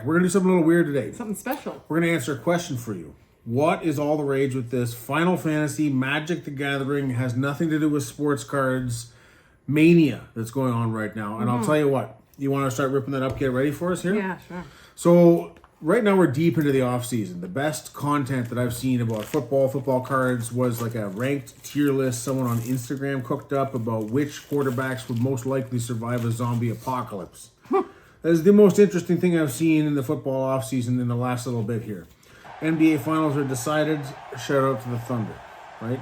We're going to do something a little weird today. Something special. We're going to answer a question for you. What is all the rage with this Final Fantasy Magic the Gathering? Has nothing to do with sports cards mania that's going on right now. And I'll tell you what, you want to start ripping that up, get ready for us here? Yeah, sure. So right now we're deep into the off season. The best content that I've seen about football cards was like a ranked tier list someone on Instagram cooked up about which quarterbacks would most likely survive a zombie apocalypse. That is the most interesting thing I've seen in the football off season in the last little bit here. NBA finals are decided, shout out to the Thunder, right?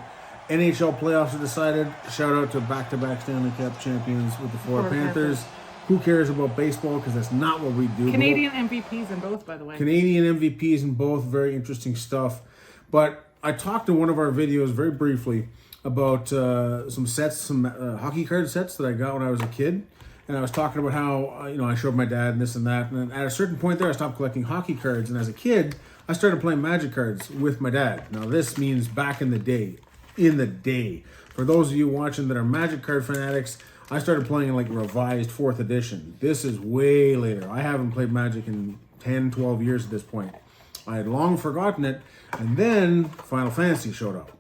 NHL playoffs are decided, shout out to back-to-back Stanley Cup champions with the Florida Panthers. Who cares about baseball? Because that's not what we do. Canadian MVPs in both, by the way. Canadian MVPs in both, very interesting stuff. But I talked in one of our videos very briefly about some sets, some hockey card sets that I got when I was a kid. And I was talking about how, I showed my dad and this and that. And then at a certain point there, I stopped collecting hockey cards. And as a kid, I started playing Magic cards with my dad. Now, this means back in the day. For those of you watching that are Magic card fanatics, I started playing in like revised 4th edition. This is way later. I haven't played Magic in 10, 12 years at this point. I had long forgotten it. And then Final Fantasy showed up.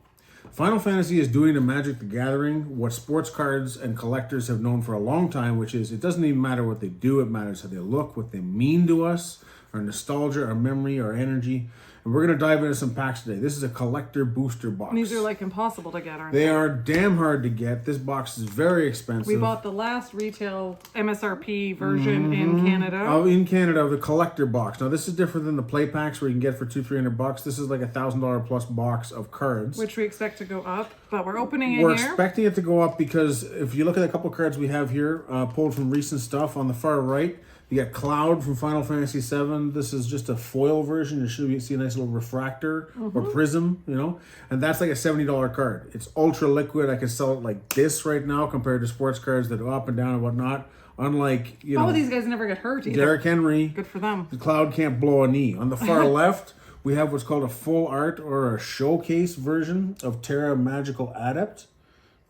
Final Fantasy is doing to Magic the Gathering what sports cards and collectors have known for a long time, which is it doesn't even matter what they do, it matters how they look, what they mean to us, our nostalgia, our memory, our energy. And we're going to dive into some packs today. This is a collector booster box. These are like impossible to get, aren't they? They are damn hard to get. This box is very expensive. We bought the last retail MSRP version in Canada. Oh, in Canada, the collector box. Now, this is different than the play packs where you can get for $200-$300. This is like a $1,000 plus box of cards. Which we expect to go up, but we're opening it We're here. expecting it to go up because if you look at a couple cards we have here, pulled from recent stuff on the far right, you got Cloud from Final Fantasy VII. This is just a foil version. You should see a nice little refractor or prism, and that's like a $70 card. It's ultra liquid. I can sell it like this right now compared to sports cards that go up and down and whatnot. Unlike, these guys never get hurt either. Derrick Henry. Good for them. The Cloud can't blow a knee. On the far left, we have what's called a full art or a showcase version of Terra Magical Adept.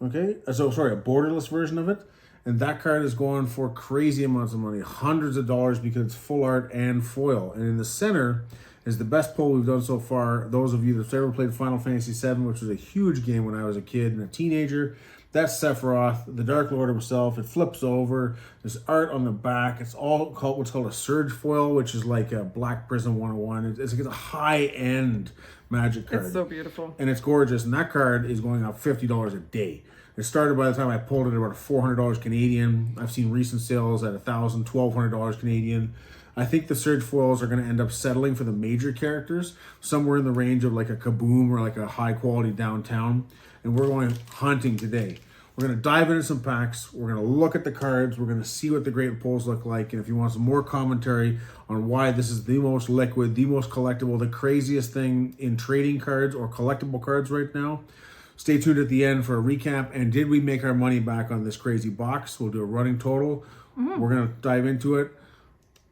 Okay, a borderless version of it. And that card is going for crazy amounts of money, hundreds of dollars because it's full art and foil. And in the center is the best pull we've done so far. Those of you that have ever played Final Fantasy VII, which was a huge game when I was a kid and a teenager, that's Sephiroth, the Dark Lord himself. It flips over. There's art on the back. It's all called what's called a Surge foil, which is like a Black Prism 101. It's a high-end Magic card. It's so beautiful. And it's gorgeous. And that card is going up $50 a day. It started by the time I pulled it at about $400 Canadian. I've seen recent sales at $1,000, $1,200 Canadian. I think the Surge foils are going to end up settling for the major characters, somewhere in the range of like a Kaboom or like a high quality Downtown. And we're going hunting today. We're going to dive into some packs. We're going to look at the cards. We're going to see what the great pulls look like. And if you want some more commentary on why this is the most liquid, the most collectible, the craziest thing in trading cards or collectible cards right now, stay tuned at the end for a recap. And did we make our money back on this crazy box? We'll do a running total. We're going to dive into it.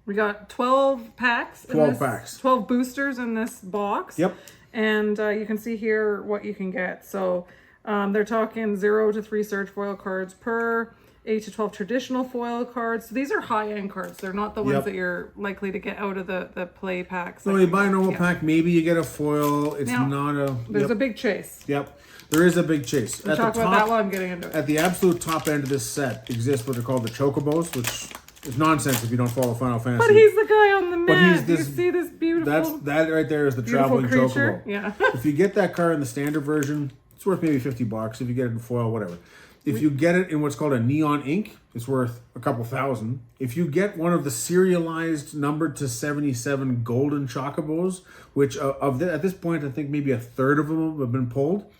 We got 12 packs. 12 packs. 12 boosters in this box. Yep. And you can see here what you can get. So they're talking 0 to 3 Surge foil cards per, 8 to 12 traditional foil cards. So these are high-end cards. They're not the ones that you're likely to get out of the play packs. So you buy a normal pack, maybe you get a foil. It's not a... There's a big chase. Yep. There is a big chase. We'll talk about that while I'm getting into it. At the absolute top end of this set exists what are called the Chocobos, which is nonsense if you don't follow Final Fantasy. But he's the guy on the map. You see this beautiful... That right there is the traveling creature. Chocobo. Yeah. If you get that card in the standard version, it's worth maybe $50. If you get it in foil, whatever. If you get it in what's called a neon ink, it's worth a couple thousand. If you get one of the serialized numbered to 77 golden Chocobos, which at this point I think maybe a third of them have been pulled,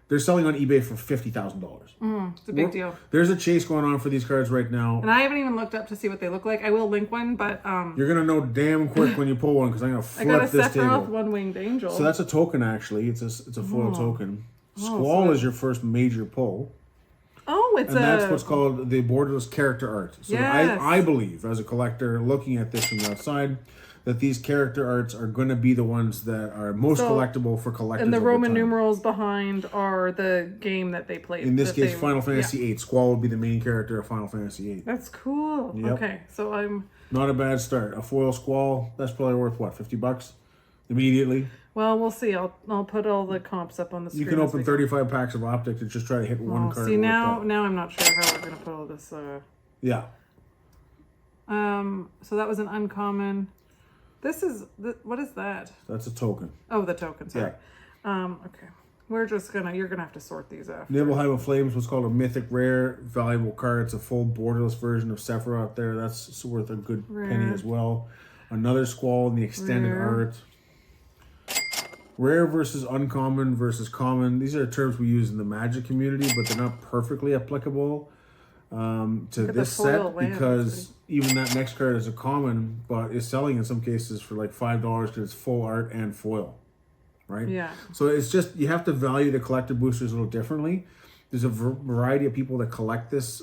they're selling on eBay for $50,000. It's a big deal. There's a chase going on for these cards right now. And I haven't even looked up to see what they look like. I will link one, but... You're going to know damn quick when you pull one because I'm going to flip this table. I got a Sephiroth one-winged angel. So that's a token, actually. It's a foil token. Squall is your first major pull. Oh, it's and that's what's called the borderless character art. So Yes. I believe, as a collector, looking at this from the outside, that these character arts are going to be the ones that are most collectible for collectors. And the over Roman time. numerals behind are the game that they played. In this case, Final Fantasy VIII. Squall would be the main character of Final Fantasy VIII. That's cool. Yep. Okay, so I'm... Not a bad start. A foil Squall, that's probably worth, what, $50? Immediately. Well, we'll see. I'll put all the comps up on the screen. You can open 35 packs of Optic to just try to hit one card. See, now I'm not sure how we're going to put all this... Yeah. So that was an uncommon... This is... What is that? That's a token. Oh, the token, sorry. Yeah. Okay. We're just gonna... You're gonna have to sort these out. Nibelheim of Flames was called a mythic rare, valuable card. It's a full borderless version of Sephiroth there. That's worth a good penny as well. Another Squall in the extended art. Rare versus uncommon versus common. These are terms we use in the Magic community, but they're not perfectly applicable to this set because even that next card is a common, but is selling in some cases for like $5 because it's full art and foil, right? Yeah. So it's just, you have to value the collector boosters a little differently. There's a variety of people that collect this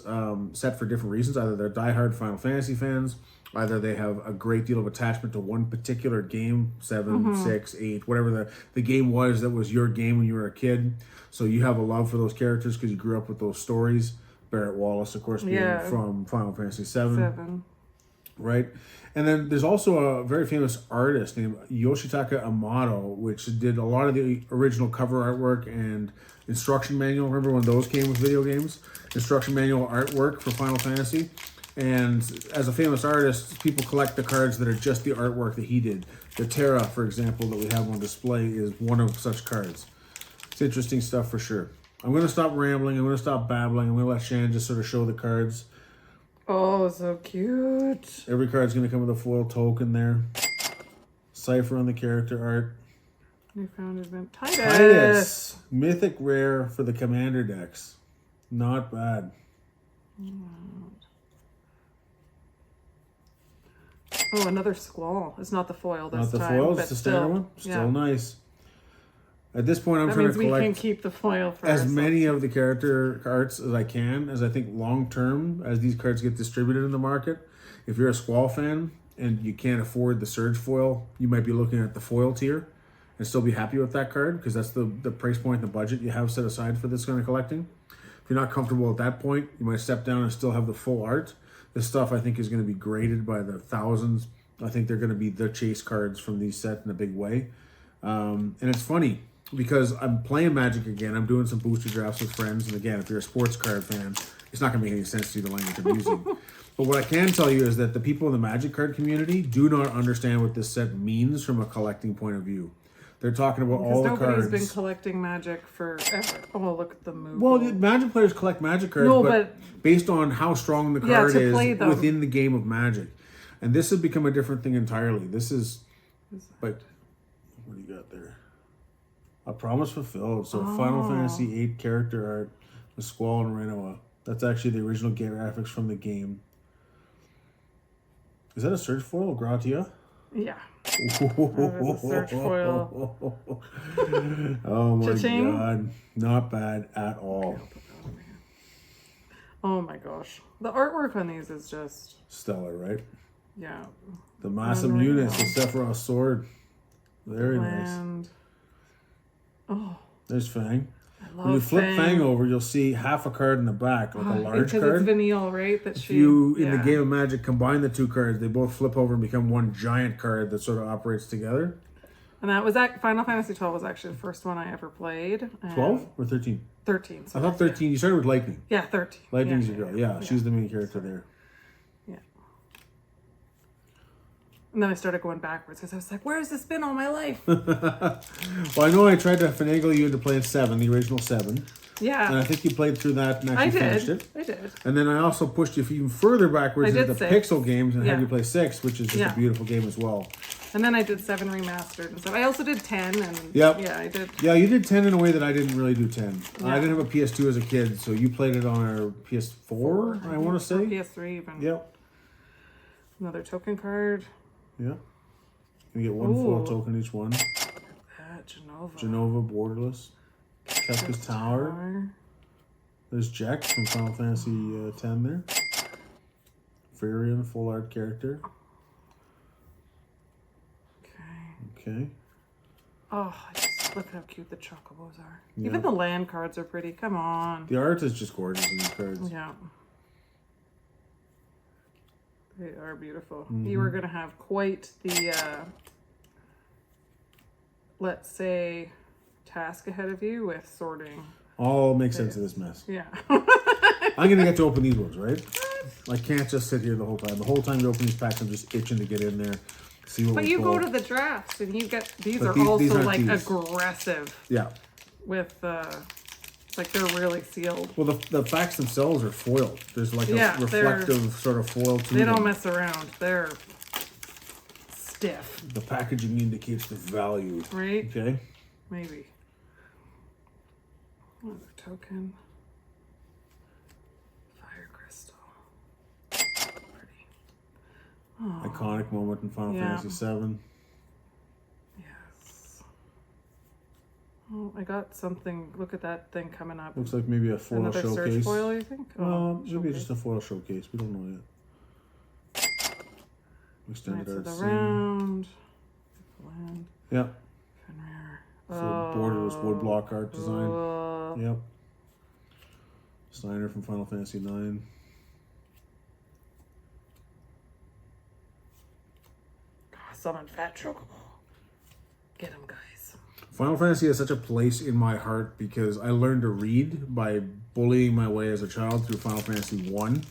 set for different reasons. Either they're diehard Final Fantasy fans, either they have a great deal of attachment to one particular game, 7, 6, 8, whatever the game was that was your game when you were a kid. So you have a love for those characters because you grew up with those stories. Barrett Wallace, of course, being from Final Fantasy 7. Right? And then there's also a very famous artist named Yoshitaka Amato, which did a lot of the original cover artwork and instruction manual. Remember when those came with video games? Instruction manual artwork for Final Fantasy. And as a famous artist, people collect the cards that are just the artwork that he did. The Terra, for example, that we have on display is one of such cards. It's interesting stuff for sure. I'm going to stop rambling. I'm going to stop babbling. I'm going to let Shannon just sort of show the cards. Oh, so cute. Every card's going to come with a foil token there. Cipher on the character art. We found his name. Titus. Mythic rare for the commander decks. Not bad. Oh, another Squall. It's not the foil this time. Not the foil, it's the standard one. Still nice. At this point, I'm trying to collect we can keep the foil for as many of the character arts as I can, as I think long term, as these cards get distributed in the market. If you're a Squall fan and you can't afford the Surge foil, you might be looking at the foil tier and still be happy with that card because that's the price point and the budget you have set aside for this kind of collecting. If you're not comfortable at that point, you might step down and still have the full art. This stuff I think is going to be graded by the thousands. I think they're going to be the chase cards from these sets in a big way. And it's funny because I'm playing Magic again. I'm doing some booster drafts with friends. And again, if you're a sports card fan, it's not going to make any sense to you the language I'm using. But what I can tell you is that the people in the Magic card community do not understand what this set means from a collecting point of view. They're talking about all the cards. Nobody's been collecting Magic forever. Oh, look at the move. Well, Magic players collect Magic cards, but based on how strong the card is within the game of Magic. And this has become a different thing entirely. This is, like, what do you got there? A Promise Fulfilled. So Final Fantasy VIII character art with Squall and Renoa. That's actually the original graphics from the game. Is that a Surge foil, Gratia? Yeah. A Surge foil. Oh my god. Not bad at all. Oh my gosh. The artwork on these is just stellar, right? Yeah. The Massam Eunice, the Sephiroth sword. Very nice. Oh. There's Fang. When you flip Fang over, you'll see half a card in the back, like a large card. Because it's Vanille, right? If you, in the game of Magic, combine the two cards, they both flip over and become one giant card that sort of operates together. And that was Final Fantasy 12 was actually the first one I ever played. 12 or 13? 13. I thought 13. You started with Lightning. Yeah, 13. Lightning's your girl. Yeah, she's the main character there. Yeah. And then I started going backwards because I was like, where has this been all my life? Well, I know I tried to finagle you into playing 7, the original 7. Yeah. And I think you played through that and actually finished it. I did. And then I also pushed you even further backwards into the Pixel games and had you play 6, which is just a beautiful game as well. And then I did 7 remastered and stuff. I also did 10 and yeah, I did. Yeah, you did 10 in a way that I didn't really do 10. Yeah. I didn't have a PS2 as a kid, so you played it on our PS4, I want to say. PS3 even. Yep. Another token card. Yeah. You get one full token each one. Genova. Genova, borderless. Kefka's Tower. There's Jack from Final Fantasy X there. Varian, full art character. Okay. Oh, just look how cute the Chocobos are. Yeah. Even the land cards are pretty. Come on. The art is just gorgeous in these cards. Yeah. They are beautiful. You are going to have quite the, let's say, task ahead of you with sorting. All makes sense of this mess. Yeah. I'm going to get to open these ones, right? I can't just sit here the whole time. The whole time you open these packs, I'm just itching to get in there. See what But we you pull. go to the drafts and you get, these But are these also aren't like these. aggressive Yeah. with, like they're really sealed. Well, the packs themselves are foiled. There's like Yeah, a reflective sort of foil to They them. don't mess around. They're stiff. The packaging indicates the value. Right? Okay. Maybe. Another token. Fire crystal. Pretty. Oh, Iconic moment in Final Yeah. Fantasy VII. yes. Oh, I got something. Look at that thing coming up. Looks like maybe a foil Another search showcase. foil, you think? Maybe okay. just a foil showcase. We don't know yet. Extended Knights of art the scene. Round. Land. Yeah. Fenrir. Full borderless woodblock art design. Yep. Steiner from Final Fantasy IX. Summon Fat Chocobo. Get him, guys. Final Fantasy has such a place in my heart because I learned to read by bullying my way as a child through Final Fantasy 1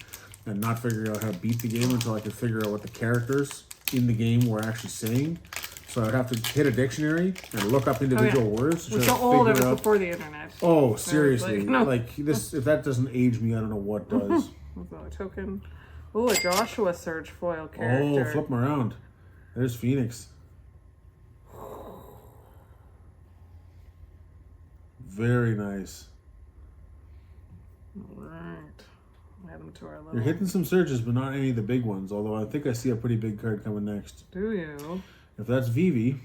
and not figuring out how to beat the game until I could figure out what the characters in the game were actually saying. So I'd have to hit a dictionary and look up individual words. We're to so old, it was figure out- before the internet. Oh, seriously. Like, no. Like this, if that doesn't age me, I don't know what does. Another token. Oh, a Joshua Surge foil character. Oh, flip them around. There's Phoenix. Very nice. All right. Add them to our little. You're hitting some surges, but not any of the big ones. Although I think I see a pretty big card coming next. Do you? If that's Vivi,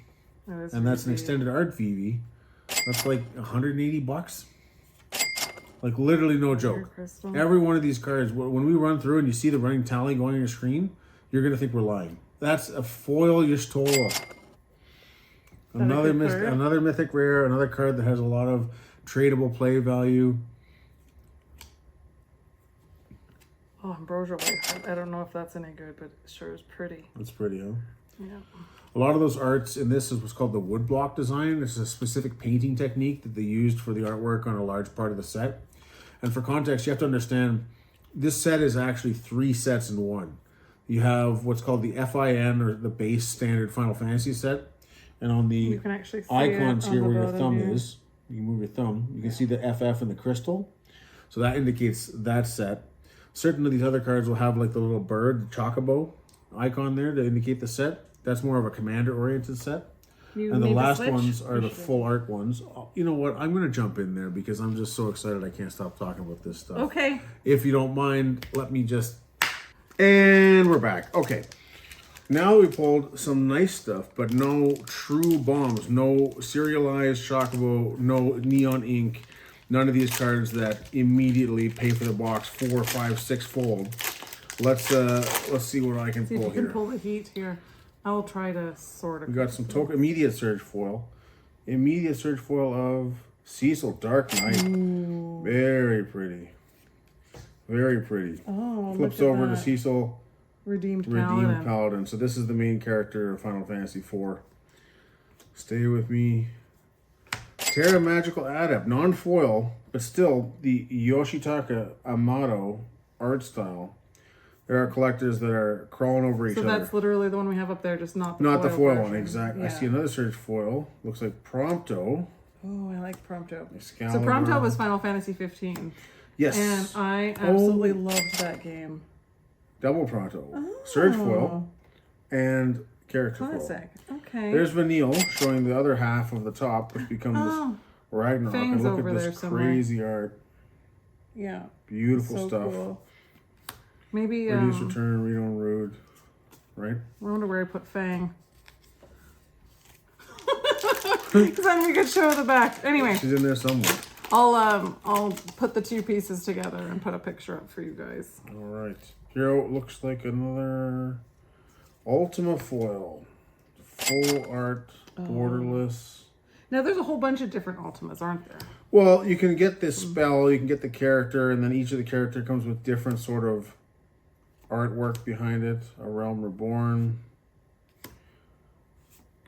That is and that's an creepy. extended art Vivi, that's like $180. Like literally no joke. Crystal. Every one of these cards, when we run through and you see the running tally going on your screen, you're gonna think we're lying. That's a foil Y'shtola. Another another mythic rare, another card that has a lot of tradable play value. Oh, Ambrosia White. I don't know if that's any good, but it sure is pretty. That's pretty, huh? Yeah. A lot of those arts in this is what's called the woodblock design. It's a specific painting technique that they used for the artwork on a large part of the set. And for context, you have to understand this set is actually 3 sets in one. You have what's called the FIN, or the base standard Final Fantasy set. And on the You can actually see icons it here on where the your bottom thumb here. is, you can move your thumb, you can see the FF and the crystal. So that indicates that set. Certain of these other cards will have like the little bird, the Chocobo icon there to indicate the set. That's more of a commander-oriented set. You And the need to last switch? ones are the Or should I- full art ones. You know what? I'm going to jump in there because I'm just so excited I can't stop talking about this stuff. Okay. If you don't mind, let me just... And we're back. Okay. Now we pulled some nice stuff, but no true bombs. No serialized Chocobo, no neon ink. None of these cards that immediately pay for the box 4, 5, 6 fold. Let's see what I can See if pull you can here. pull the heat here. I'll try to sort of. We got some immediate surge foil. Immediate surge foil of Cecil Dark Knight. Ooh. Very pretty. Very pretty. Oh, Flips look at over to that. Cecil Redeemed Redeemed Paladin. Paladin. So this is the main character of Final Fantasy IV. Stay with me. Terra Magical Adept. Non-foil, but still the Yoshitaka Amato art style. There are collectors that are crawling over each So other. that's literally the one we have up there, just not the Not foil the foil one, version. exactly. I Yeah. see another surge foil. Looks like Prompto. Oh, I like Prompto. So Excalibur. Prompto was Final Fantasy 15. Yes. And I absolutely Oh. loved that game. Double Pronto. Surge foil and character foil. Classic. Okay. There's Vanille showing the other half of the top, which becomes Oh, Ragnarok. Fang's And look over at there this somewhere. crazy art. yeah. Beautiful So stuff. cool. Maybe, Reduce return, read on road. Right? I wonder where I put Fang. Because then we could show the back. Anyway. She's in there somewhere. I'll put the two pieces together and put a picture up for you guys. All right. Here it looks like another Ultima foil. Full art, borderless. Now there's a whole bunch of different Ultimas, aren't there? Well, you can get this spell, you can get the character, and then each of the character comes with different sort of artwork behind it. A Realm Reborn.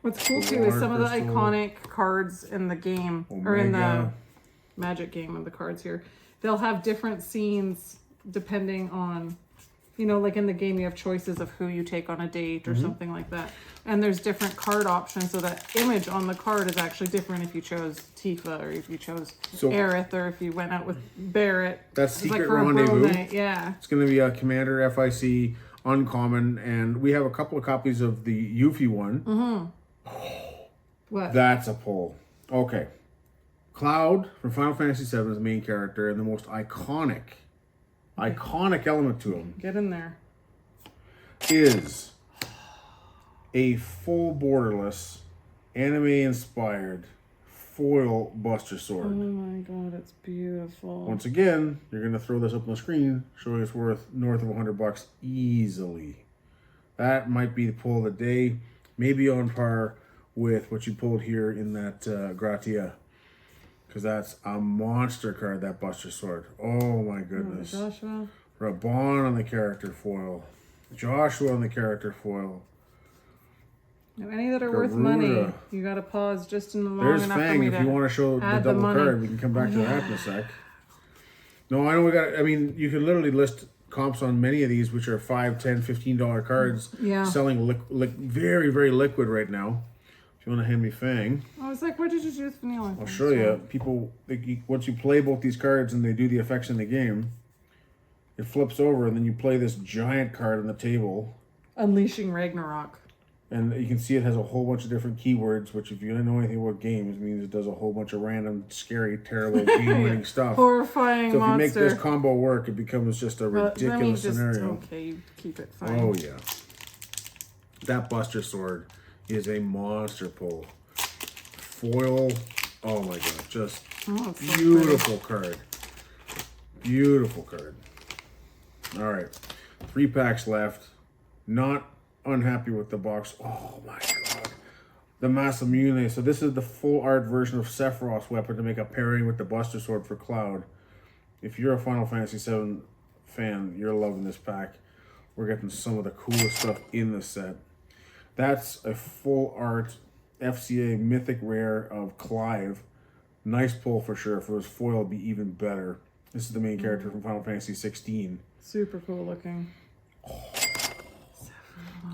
What's cool too is some of the iconic cards in the game, or in the Magic game of the cards here. They'll have different scenes depending on, you know, like in the game you have choices of who you take on a date or something like that. And there's different card options, so that image on the card is actually different if you chose Tifa or if you chose Aerith or if you went out with Barrett. That's Secret Rendezvous. Yeah. It's going to be a Commander FIC uncommon, and we have a couple of copies of the Yuffie one. What? That's a pull. Okay. Cloud from Final Fantasy VII is the main character, and the most iconic element to him Get in there. is a full borderless, anime-inspired foil Buster Sword. Oh my god, it's beautiful. Once again, you're going to throw this up on the screen, showing it's worth north of $100 easily. That might be the pull of the day, maybe on par with what you pulled here in that Gratia. Because that's a monster card, that Buster Sword. Oh my goodness. Joshua. Raban on the character foil. Joshua on the character foil. Now, any that are worth money, you got to pause just in the long There's enough Fang. for me If you want to show the double card, we can come back to that in a sec. No, I know we got. I mean, you can literally list comps on many of these, which are $5, $10, $15 cards. Yeah. Selling very, very liquid right now. If you want to hand me Fang, I was like, what did you do with vanilla? I'll show you. People, once you play both these cards and they do the effects in the game, it flips over and then you play this giant card on the table. Unleashing Ragnarok. And you can see it has a whole bunch of different keywords, which if you don't know anything about games, means it does a whole bunch of random, scary, terrible, game-winning stuff. Horrifying So if monster. you make this combo work, it becomes just a ridiculous scenario. Okay, you keep it fine. Oh, yeah. That Buster Sword is a monster pull. Foil. Oh, my God. Just beautiful card. Beautiful card. All right. 3 packs left. Not unhappy with the box. Oh my god. The Masamune. So this is the full art version of Sephiroth's weapon to make a pairing with the Buster Sword for Cloud. If you're a Final Fantasy VII fan, you're loving this pack. We're getting some of the coolest stuff in the set. That's a full art FCA Mythic Rare of Clive. Nice pull for sure. If it was foil, it'd be even better. This is the main character from Final Fantasy 16. Super cool looking.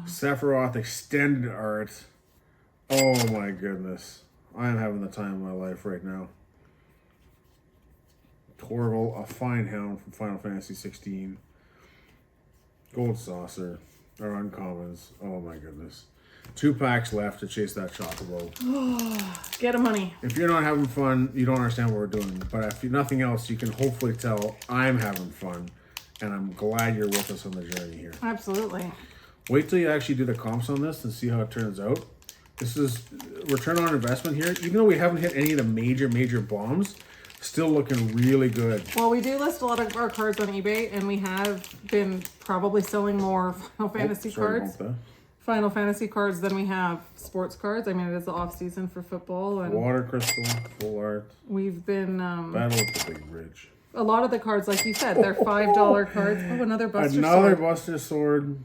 Sephiroth extended art. Oh my goodness. I am having the time of my life right now. Torval, a fine hound from Final Fantasy 16. Gold Saucer. Our uncommons. Oh my goodness. 2 packs left to chase that Chocobo. Get a money. If you're not having fun, you don't understand what we're doing. But if nothing else, you can hopefully tell I'm having fun. And I'm glad you're with us on the journey here. Absolutely. Wait till you actually do the comps on this and see how it turns out. This is return on investment here. Even though we haven't hit any of the major bombs, still looking really good. Well, we do list a lot of our cards on eBay, and we have been probably selling more Final Fantasy cards. Final Fantasy cards than we have sports cards. I mean, it is the off season for football, and Water Crystal, full art. we've been Battle of the Big Bridge. a lot of the cards, like you said, they're $5 cards. Oh, another Buster Sword. Buster Sword.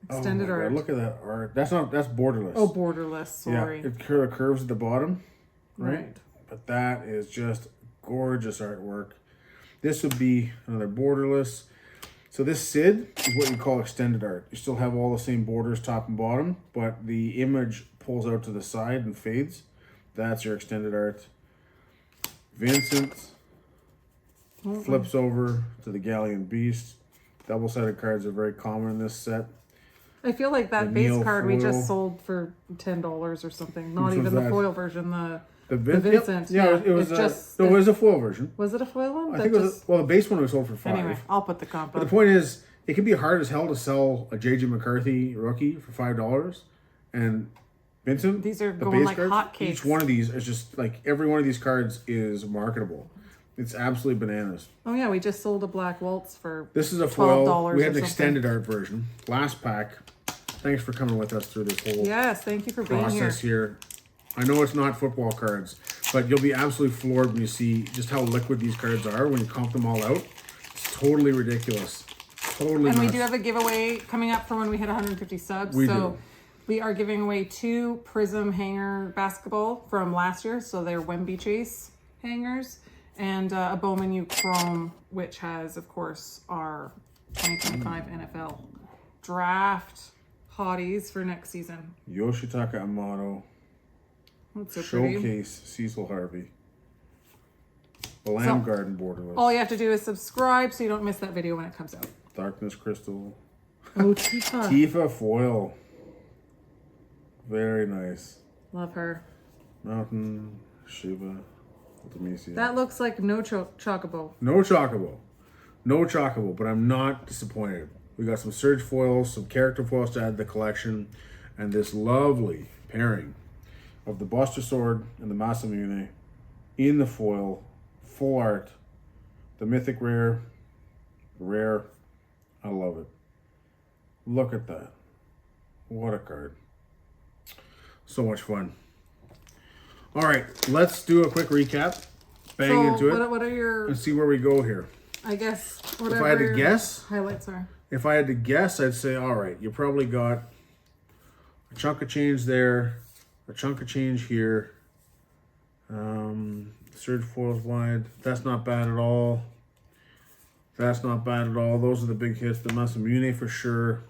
Extended oh my art. God, look at that art. That's borderless. Oh, borderless. Sorry. Yeah, it curves at the bottom, Right. But that is just gorgeous artwork. This would be another borderless. So this Sid is what you call extended art. You still have all the same borders top and bottom, but the image pulls out to the side and fades. That's your extended art. Vincent flips over to the Galleon Beast. Double-sided cards are very common in this set. I feel like that base card we just sold for $10 or something. Not even the foil version. The Vincent. Yep. Yeah, it was it was a foil version. Was it a foil one? I think it was the base one we sold for $5. Anyway, I'll put the comp But up. the point is, it can be hard as hell to sell a JJ McCarthy rookie for $5. And Vincent, These are the going base like cards, hotcakes. each one of these is just like every one of these cards is marketable. It's absolutely bananas. Oh yeah, we just sold a Black Waltz for This is a foil. $12 We had or an something. extended art version. Last pack. Thanks for coming with us through this whole Yes, thank you for being here. process here. I know it's not football cards, but you'll be absolutely floored when you see just how liquid these cards are when you comp them all out. It's totally ridiculous. Totally And we nuts. do have a giveaway coming up for when we hit 150 subs. We so do. we are giving away 2 Prism hanger basketball from last year. So they're Wemby Chase hangers. And a Bowman U Chrome, which has, of course, our 2025 NFL draft hotties for next season. Yoshitaka Amato. That's so pretty. Showcase Cecil Harvey. The Lamb Garden Borderless. All you have to do is subscribe so you don't miss that video when it comes out. Darkness Crystal. Oh, Tifa. Tifa Foil. Very nice. Love her. Mountain. Shiva. Ultimisia. That looks like no Chocobo. No Chocobo. No Chocobo, but I'm not disappointed. We got some Surge foils, some character foils to add to the collection, and this lovely pairing of the Buster Sword and the Masamune in the foil, full art, the Mythic Rare. I love it. Look at that. What a card. So much fun. All right, let's do a quick recap. Bang into it. What are your, and see where we go here. I guess, whatever If I had to guess, highlights are? if I had to guess, I'd say, all right, you probably got a chunk of change there, a chunk of change here. Surge foils wide. That's not bad at all. That's not bad at all. Those are the big hits. The Masamune for sure.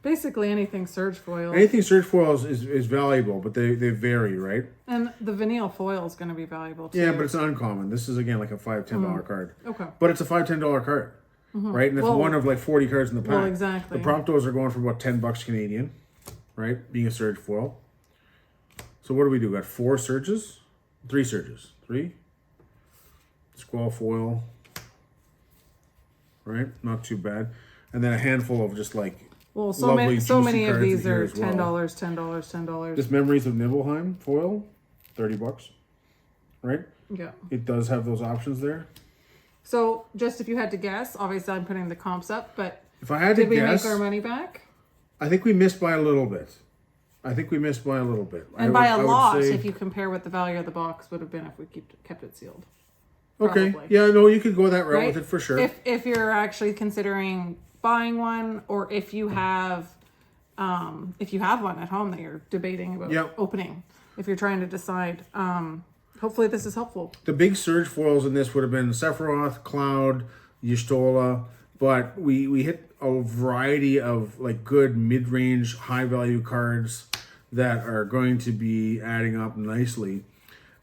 Basically anything Surge foil. Anything Surge foils is valuable, but they vary, right? And the Vanille foil is going to be valuable too. Yeah, but it's uncommon. This is, again, like a $5-10 card. Okay. But it's a $5-10 card, right? And it's Well- one of like 40 cards in the pack. Well, exactly. The Promptos are going for about $10 Canadian, right? Being a Surge foil. So what do we do? Got 4 Surges? 3 Surges. 3? Squall foil. Right? Not too bad. And then a handful of just like Well, so lovely, many juicy of cards these in here are as well. $10. Just Memories of Nibelheim foil, $30. Right? Yeah. It does have those options there. So just if you had to guess, obviously I'm putting the comps up, but If I had to did we guess, make our money back? I think we missed by a little bit. And By a lot, say, if you compare what the value of the box would have been if we kept it sealed. okay, probably. yeah, no, you could go that route Right? with it for sure. If you're actually considering buying one, or if you have one at home that you're debating about Yep. opening, if you're trying to decide, hopefully this is helpful. The big Surge foils in this would have been Sephiroth, Cloud, Y'shtola, but we hit a variety of like good mid-range, high-value cards that are going to be adding up nicely.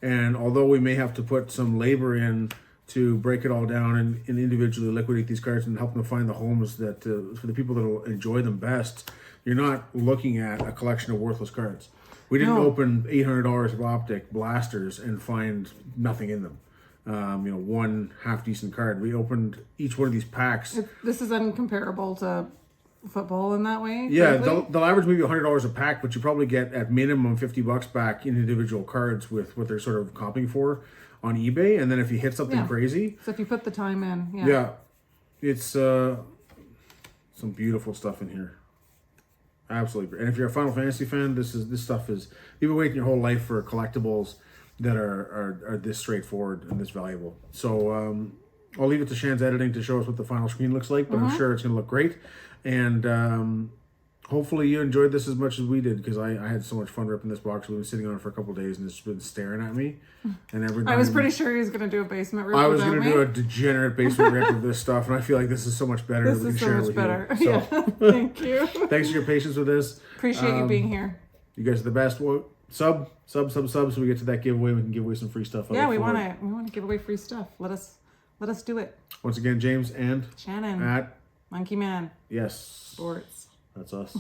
And although we may have to put some labor in to break it all down and individually liquidate these cards and help them find the homes that for the people that will enjoy them best, you're not looking at a collection of worthless cards. We didn't No. open $800 of optic blasters and find nothing in them. One half decent card. We opened each one of these packs. This is uncomparable to football in that way. Yeah, frankly. they'll average maybe $100 a pack, but you probably get at minimum $50 back in individual cards with what they're sort of comping for on eBay. And then if you hit something Yeah. crazy, So if you put the time in, yeah, it's some beautiful stuff in here. Absolutely great. And if you're a Final Fantasy fan, this stuff is, you've been waiting your whole life for collectibles that are this straightforward and this valuable. So I'll leave it to Shan's editing to show us what the final screen looks like, but I'm sure it's going to look great. And hopefully you enjoyed this as much as we did, because I had so much fun ripping this box. We've been sitting on it for a couple of days and it's been staring at me. And every I was time- pretty sure he was going to do a basement rip I was without going to me. do a degenerate basement rip of this stuff, and I feel like this is so much better. This that we is can so share it much with better. you. Yeah, thank you. Thanks for your patience with this. Appreciate you being here. You guys are the best. Well, sub, so we get to that giveaway. We can give away some free stuff. Yeah, we want to give away free stuff. Let us do it. Once again, James and Shannon, Matt. Monkey Man Yes, Sports. that's us.